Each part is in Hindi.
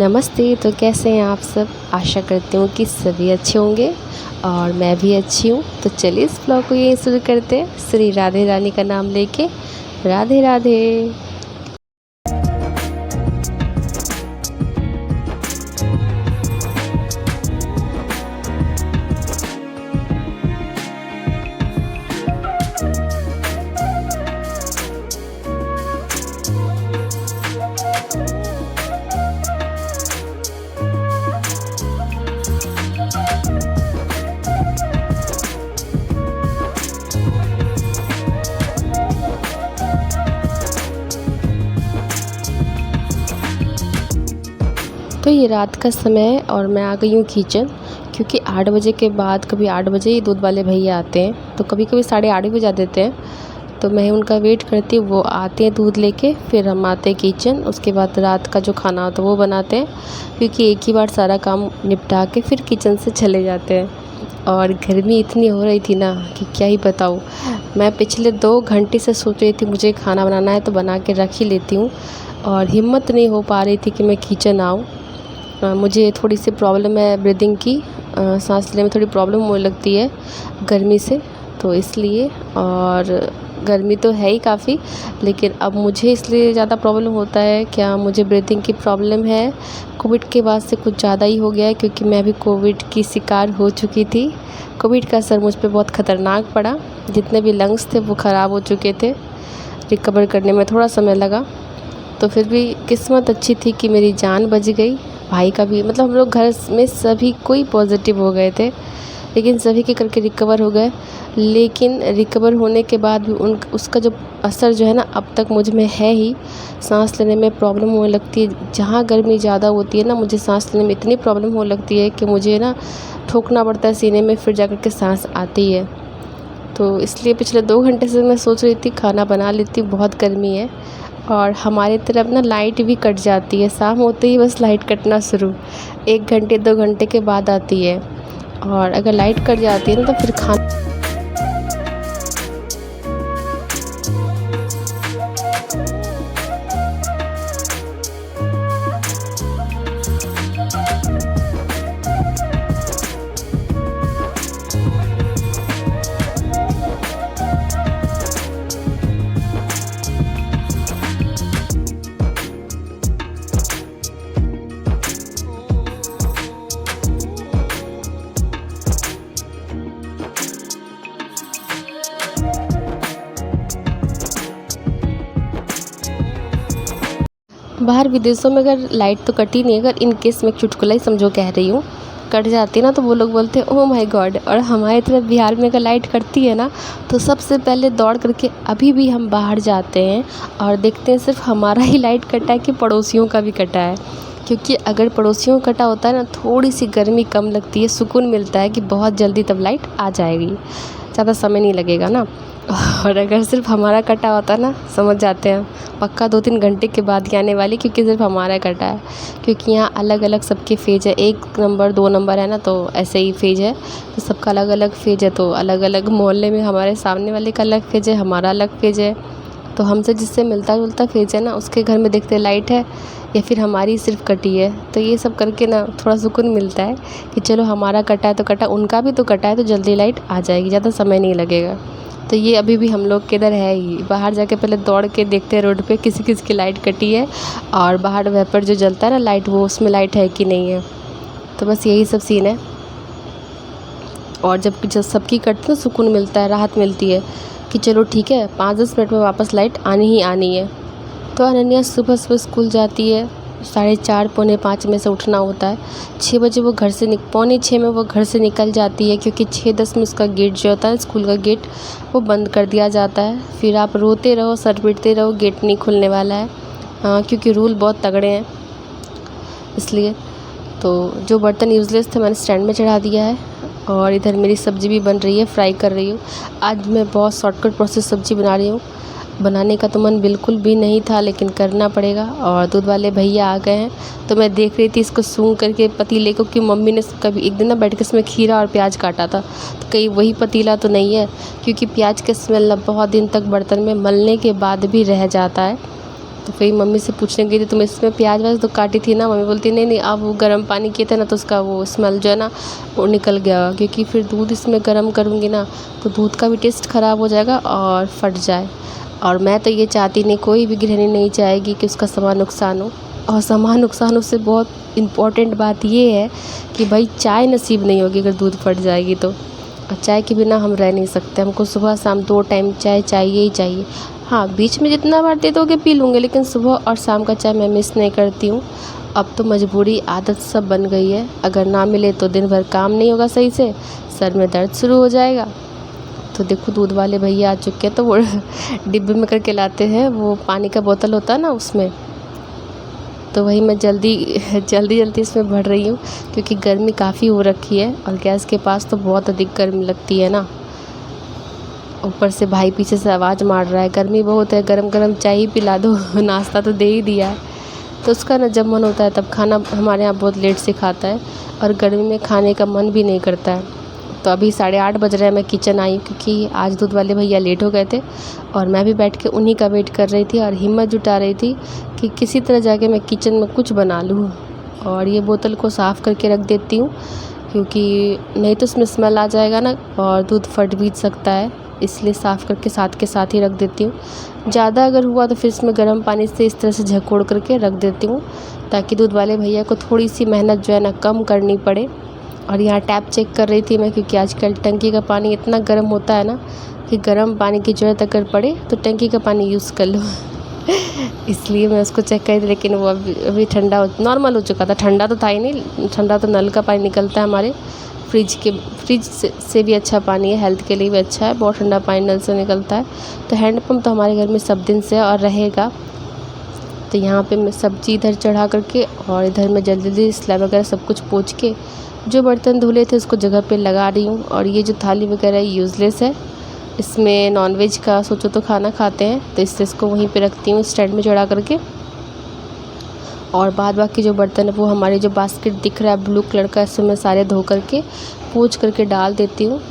नमस्ते। तो कैसे हैं आप सब? आशा करती हूँ कि सभी अच्छे होंगे और मैं भी अच्छी हूँ। तो चलिए इस ब्लॉग को यहीं शुरू करते हैं, श्री राधे रानी का नाम लेके। राधे राधे। तो ये रात का समय है और मैं आ गई हूँ किचन, क्योंकि 8 बजे के बाद, कभी 8 बजे ही दूध वाले भैया आते हैं, तो कभी कभी 8:30 भी बजा देते हैं। तो मैं उनका वेट करती हूँ, वो आते हैं दूध लेके, फिर हम आते हैं किचन। उसके बाद रात का जो खाना होता है वो बनाते हैं, क्योंकि एक ही बार सारा काम निपटा के फिर किचन से चले जाते हैं। और गर्मी इतनी हो रही थी ना कि क्या ही बताऊँ। मैं पिछले 2 घंटे से सोच रही थी मुझे खाना बनाना है तो बना के रख ही लेती हूँ, और हिम्मत नहीं हो पा रही थी कि मैं किचन आऊँ। मुझे थोड़ी सी प्रॉब्लम है ब्रीदिंग की, सांस लेने में थोड़ी प्रॉब्लम होने लगती है गर्मी से, तो इसलिए। और गर्मी तो है ही काफ़ी, लेकिन अब मुझे इसलिए ज़्यादा प्रॉब्लम होता है। क्या मुझे ब्रीदिंग की प्रॉब्लम है कोविड के बाद से कुछ ज़्यादा ही हो गया है, क्योंकि मैं भी कोविड की शिकार हो चुकी थी। कोविड का असर मुझ पे बहुत ख़तरनाक पड़ा, जितने भी लंग्स थे वो ख़राब हो चुके थे। रिकवर करने में थोड़ा समय लगा, तो फिर भी किस्मत अच्छी थी कि मेरी जान बच गई। भाई का भी, मतलब हम लोग घर में सभी कोई पॉजिटिव हो गए थे, लेकिन सभी के करके रिकवर हो गए। लेकिन रिकवर होने के बाद भी उसका जो असर जो है ना, अब तक मुझ में है ही। सांस लेने में प्रॉब्लम होने लगती है, जहाँ गर्मी ज़्यादा होती है ना, मुझे सांस लेने में इतनी प्रॉब्लम होने लगती है कि मुझे ना ठोकना पड़ता है सीने में, फिर जा कर के सांस आती है। तो इसलिए पिछले 2 घंटे से मैं सोच रही थी खाना बना लेती हूँ, बहुत गर्मी है। और हमारे तरफ ना लाइट भी कट जाती है, शाम होते ही बस लाइट कटना शुरू, 1 घंटे 2 घंटे के बाद आती है। और अगर लाइट कट जाती है ना तो फिर खाना बाहर विदेशों में अगर लाइट तो कटी नहीं, अगर इन केस मैं चुटकुला ही समझो कह रही हूँ, कट जाती है ना, तो वो लोग बोलते हैं ओह माय गॉड। और हमारी तरफ बिहार में अगर लाइट कटती है ना, तो सबसे पहले दौड़ करके अभी भी हम बाहर जाते हैं और देखते हैं सिर्फ हमारा ही लाइट कटा है कि पड़ोसियों का भी कटा है। क्योंकि अगर पड़ोसियों का कटा होता है ना, थोड़ी सी गर्मी कम लगती है, सुकून मिलता है कि बहुत जल्दी तब लाइट आ जाएगी, ज़्यादा समय नहीं लगेगा ना। और अगर सिर्फ हमारा कटा होता है ना, समझ जाते हैं पक्का 2-3 घंटे के बाद ही आने वाली, क्योंकि सिर्फ हमारा कटा है। क्योंकि यहाँ अलग अलग सबके फेज है, 1 नंबर 2 नंबर है ना, तो ऐसे ही फेज है, तो सबका अलग अलग फेज है। तो अलग अलग मोहल्ले में हमारे सामने वाले का अलग फेज है, हमारा अलग फेज है। तो हमसे जिससे मिलता जुलता फेज है ना, उसके घर में देखते लाइट है या फिर हमारी सिर्फ कटी है। तो ये सब करके ना थोड़ा सुकून मिलता है कि चलो हमारा कटा है तो कटा, उनका भी तो कटा है, तो जल्दी लाइट आ जाएगी, ज़्यादा समय नहीं लगेगा। तो ये अभी भी हम लोग के इधर है ही। बाहर जाके पहले दौड़ के देखते हैं रोड पे किसी किसी की लाइट कटी है, और बाहर वेपर जो जलता है ना लाइट, वो उसमें लाइट है कि नहीं है। तो बस यही सब सीन है। और जब सबकी कटती है तो सुकून मिलता है, राहत मिलती है कि चलो ठीक है, 5-10 मिनट में वापस लाइट आनी ही आनी है। तो अनन्या सुबह सुबह स्कूल जाती है, 4:30 पौने 5 में से उठना होता है। 6 बजे वो घर से पौने 6 में वो घर से निकल जाती है, क्योंकि 6:10 में उसका गेट जो होता है, स्कूल का गेट, वो बंद कर दिया जाता है। फिर आप रोते रहो, सर पीटते रहो, गेट नहीं खुलने वाला है। क्योंकि रूल बहुत तगड़े हैं, इसलिए। तो जो बर्तन यूज़लेस थे मैंने स्टैंड में चढ़ा दिया है, और इधर मेरी सब्ज़ी भी बन रही है, फ्राई कर रही हूँ। आज मैं बहुत शॉर्टकट प्रोसेस सब्ज़ी बना रही हूँ। बनाने का तो मन बिल्कुल भी नहीं था, लेकिन करना पड़ेगा। और दूध वाले भैया आ गए हैं, तो मैं देख रही थी इसको सूंघ करके पतीले को, कि मम्मी ने कभी एक दिन ना बैठ के इसमें खीरा और प्याज काटा था, तो कहीं वही पतीला तो नहीं है, क्योंकि प्याज का स्मेल ना बहुत दिन तक बर्तन में मलने के बाद भी रह जाता है। तो फिर मम्मी से पूछने गई थी तुम इसमें प्याज व्याज तो काटी थी ना। मम्मी बोलती नहीं नहीं, अब वो गर्म पानी किए थे ना तो उसका वो स्मेल जो है ना वो निकल गया, क्योंकि फिर दूध इसमें गर्म करूँगी ना तो दूध का भी टेस्ट ख़राब हो जाएगा और फट जाए। और मैं तो ये चाहती नहीं, कोई भी गृहिणी नहीं चाहेगी कि उसका सामान नुकसान हो। और सामान नुकसान हो से बहुत इम्पॉर्टेंट बात ये है कि भाई चाय नसीब नहीं होगी अगर दूध फट जाएगी तो। और चाय के बिना हम रह नहीं सकते, हमको सुबह शाम 2 टाइम चाय चाहिए ही चाहिए। हाँ, बीच में जितना बार दे दोगे पी लूँगी, लेकिन सुबह और शाम का चाय मैं मिस नहीं करती हूँ। अब तो मजबूरी आदत सब बन गई है, अगर ना मिले तो दिन भर काम नहीं होगा सही से, सर में दर्द शुरू हो जाएगा। तो देखो दूध वाले भैया आ चुके हैं, तो वो डिब्बे में करके लाते हैं, वो पानी का बोतल होता है ना उसमें। तो वही मैं जल्दी जल्दी इसमें भर रही हूँ, क्योंकि गर्मी काफ़ी हो रखी है और गैस के पास तो बहुत अधिक गर्मी लगती है ना। ऊपर से भाई पीछे से आवाज़ मार रहा है, गर्मी बहुत है, गरम गरम चाय ही पिला दो। नाश्ता तो दे ही दिया है। तो उसका ना जब मन होता है तब खाना हमारे यहाँ बहुत लेट से खाता है, और गर्मी में खाने का मन भी नहीं करता है। तो अभी 8:30 बज रहे हैं, मैं किचन आई क्योंकि आज दूध वाले भैया लेट हो गए थे, और मैं भी बैठ के उन्हीं का वेट कर रही थी और हिम्मत जुटा रही थी कि किसी तरह जाके मैं किचन में कुछ बना लूँ। और ये बोतल को साफ़ करके रख देती हूँ, क्योंकि नहीं तो उसमें स्मेल आ जाएगा ना और दूध फट भी सकता है, इसलिए साफ़ करके साथ के साथ ही रख देती हूँ। ज़्यादा अगर हुआ तो फिर इसमें गर्म पानी से इस तरह से झकोड़ करके रख देती हूँ, ताकि दूध वाले भैया को थोड़ी सी मेहनत जो है ना कम करनी पड़े। और यहाँ टैप चेक कर रही थी मैं, क्योंकि आजकल टंकी का पानी इतना गर्म होता है ना कि गर्म पानी की ज़रूरत अगर पड़े तो टंकी का पानी यूज़ कर लो। इसलिए मैं उसको चेक कर रही थी, लेकिन वो अभी ठंडा नॉर्मल हो चुका था। ठंडा तो था ही नहीं, ठंडा तो नल का पानी निकलता है हमारे फ्रिज से भी अच्छा पानी है, हेल्थ के लिए भी अच्छा है, बहुत ठंडा पानी नल से निकलता है। तो हैंडपम्प तो हमारे घर में सब दिन से और रहेगा। तो यहाँ पे मैं सब्जी इधर चढ़ा करके और इधर मैं जल्दी स्लैब वगैरह सब कुछ पोंछ के जो बर्तन धुले थे उसको जगह पे लगा रही हूँ। और ये जो थाली वगैरह यूज़लेस है, इसमें नॉनवेज का सोचो तो खाना खाते हैं, तो इससे इसको वहीं पे रखती हूँ स्टैंड में चढ़ा करके। और बाद बाकी जो बर्तन है वो हमारे जो बास्केट दिख रहा है ब्लू कलर का, इसमें मैं सारे धो करके पोंछ करके डाल देती हूँ।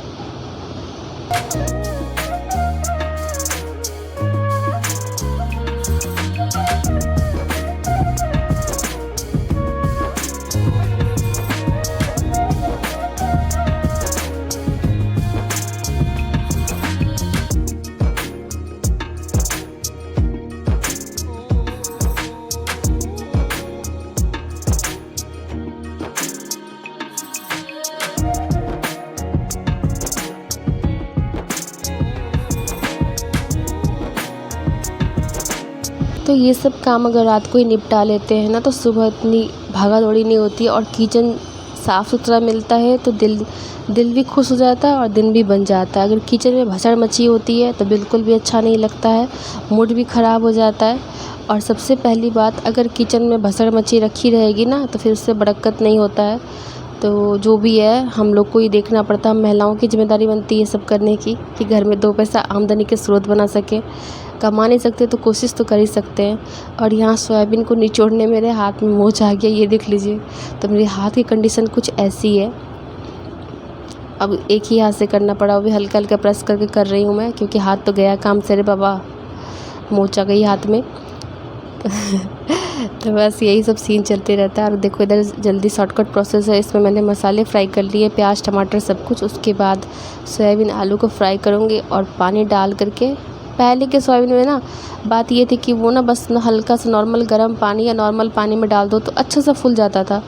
तो ये सब काम अगर रात को ही निपटा लेते हैं ना तो सुबह इतनी भागा दौड़ी नहीं होती है, और किचन साफ़ सुथरा मिलता है तो दिल भी खुश हो जाता है और दिन भी बन जाता है। अगर किचन में भसड़ मची होती है तो बिल्कुल भी अच्छा नहीं लगता है, मूड भी ख़राब हो जाता है। और सबसे पहली बात, अगर किचन में भसड़ मची रखी रहेगी ना तो फिर उससे बरकत नहीं होता है। तो जो भी है हम लोग को ही देखना पड़ता है, हम महिलाओं की जिम्मेदारी बनती है सब करने की, कि घर में 2 पैसा आमदनी के स्रोत बना सकें। कमा नहीं सकते तो कोशिश तो कर ही सकते हैं। और यहाँ सोयाबीन को निचोड़ने मेरे हाथ में मोच आ गया, ये देख लीजिए। तो मेरे हाथ की कंडीशन कुछ ऐसी है, अब एक ही हाथ से करना पड़ा, वो भी हल्का हल्का प्रेस करके कर रही हूँ मैं, क्योंकि हाथ तो गया काम से रे बाबा, मोच आ गई हाथ में। तो बस यही सब सीन चलते रहता है। और देखो इधर जल्दी शॉर्टकट प्रोसेस है, इसमें मैंने मसाले फ्राई कर लिए, प्याज टमाटर सब कुछ। उसके बाद सोयाबीन आलू को फ्राई करूँगी और पानी डाल करके, पहले के सोयाबीन में ना बात ये थी कि वो ना बस ना हल्का सा नॉर्मल गर्म पानी या नॉर्मल पानी में डाल दो तो अच्छा सा फूल जाता था।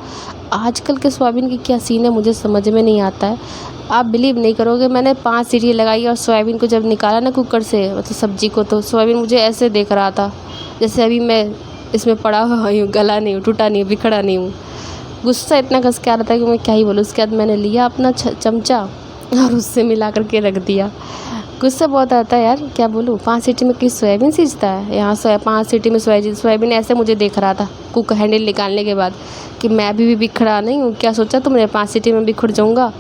आजकल के सोयाबीन की क्या सीन है मुझे समझ में नहीं आता है। आप बिलीव नहीं करोगे, मैंने 5 सीटी लगाई और सोयाबीन को जब निकाला ना कुकर से, मतलब सब्जी को, तो सोयाबीन मुझे ऐसे देख रहा था जैसे अभी मैं इसमें पड़ा हुआ हूँ, गला नहीं हूँ, टूटा नहीं हूँ, बिखरा नहीं हूँ। गुस्सा इतना कस के आ रहा था कि मैं क्या ही बोलूँ। उसके बाद मैंने लिया अपना चमचा और उससे मिला करके रख दिया। गुस्सा बहुत आता है यार, क्या बोलूँ। 5 सीटी में किस सोयाबीन सीझता है, यहाँ 5 सीटी में सोयाबीन ऐसे मुझे देख रहा था कुक हैंडल निकालने के बाद, कि मैं भी बिखरा नहीं हूँ। क्या सोचा तुमने 5 सीटी में बिखर जाऊँगा।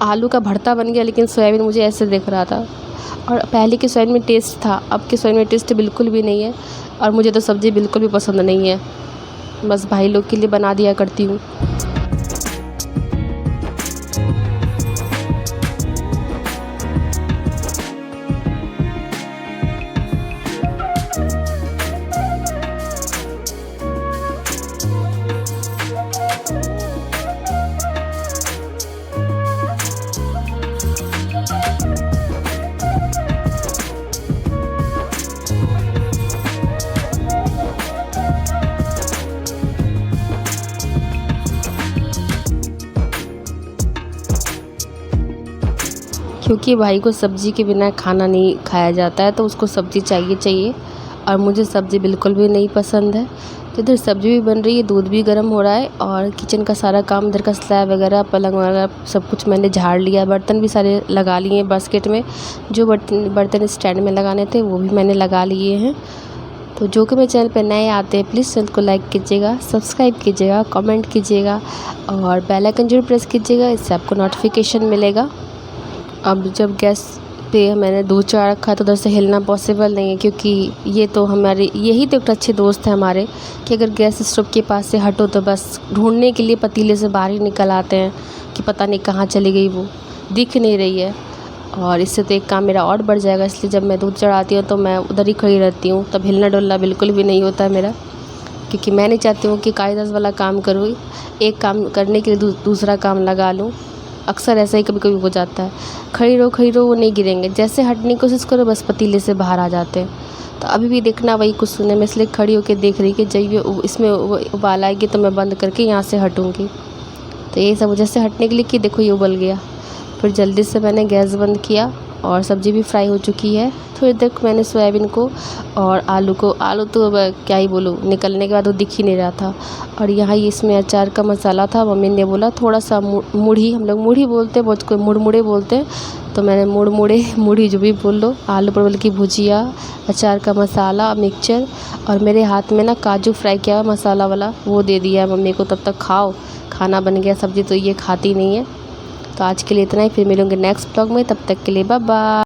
आलू का भरता बन गया, लेकिन सोयाबीन मुझे ऐसे दिख रहा था। और पहले की सोयाबीन में टेस्ट था, अब की सोयाबीन में टेस्ट बिल्कुल भी नहीं है। और मुझे तो सब्ज़ी बिल्कुल भी पसंद नहीं है, बस भाई लोग के लिए बना दिया करती हूँ। क्योंकि भाई को सब्ज़ी के बिना खाना नहीं खाया जाता है, तो उसको सब्ज़ी चाहिए और मुझे सब्ज़ी बिल्कुल भी नहीं पसंद है। तो इधर सब्ज़ी भी बन रही है, दूध भी गर्म हो रहा है और किचन का सारा काम, इधर का स्लैब वगैरह, पलंग वगैरह सब कुछ मैंने झाड़ लिया। बर्तन भी सारे लगा लिए हैं बास्केट में, जो बर्तन स्टैंड में लगाने थे वो भी मैंने लगा लिए हैं। तो जो कि मेरे चैनल पर नए आते हैं प्लीज़ चैनल को लाइक कीजिएगा, सब्सक्राइब कीजिएगा, कमेंट कीजिएगा और बेल आइकन जरूर प्रेस कीजिएगा, इससे आपको नोटिफिकेशन मिलेगा। अब जब गैस पे मैंने दूध चढ़ा रखा तो उधर से हिलना पॉसिबल नहीं है, क्योंकि ये तो हमारे यही तो एक अच्छे दोस्त हैं हमारे कि अगर गैस स्टोव के पास से हटो तो बस ढूंढने के लिए पतीले से बाहर ही निकल आते हैं कि पता नहीं कहाँ चली गई, वो दिख नहीं रही है। और इससे तो एक काम मेरा और बढ़ जाएगा, इसलिए जब मैं दूध चढ़ाती हूँ तो मैं उधर ही खड़ी रहती हूँ, तब हिलना डुलना बिल्कुल भी नहीं होता है मेरा, क्योंकि मैं नहीं चाहती हूँ कि कायदे वाला काम करूँ, एक काम करने के लिए दूसरा काम लगा लूँ। अक्सर ऐसा ही कभी कभी हो जाता है, खड़ी रहो वो नहीं गिरेंगे, जैसे हटने की कोशिश करो बस पतीले से बाहर आ जाते हैं। तो अभी भी देखना वही कुछ सुने, मैं इसलिए खड़ी होकर देख रही कि जब ये इसमें उबाल आएगी तो मैं बंद करके यहाँ से हटूँगी। तो ये सब वजह से हटने के लिए कि देखो ये उबल गया। फिर जल्दी से मैंने गैस बंद किया और सब्ज़ी भी फ्राई हो चुकी है। थोड़ी देर मैंने सोयाबीन को और आलू तो अब क्या ही बोलूँ, निकलने के बाद वो दिख ही नहीं रहा था। और यहाँ इसमें अचार का मसाला था, मम्मी ने बोला थोड़ा सा मुढ़ी, हम लोग मुढ़ी बोलते हैं, बहुत कोई मुड़मुड़े बोलते हैं, तो मैंने मुढ़ी जो भी बोल लो, आलू परवल की भुजिया, अचार का मसाला, मिक्सचर और मेरे हाथ में ना काजू फ्राई किया हुआ मसाला वाला वो दे दिया मम्मी को, तब तक खाओ, खाना बन गया। सब्ज़ी तो ये खाती नहीं है। तो आज के लिए इतना ही, फिर मिलूँगी नेक्स्ट ब्लॉग में, तब तक के लिए बाय बाय।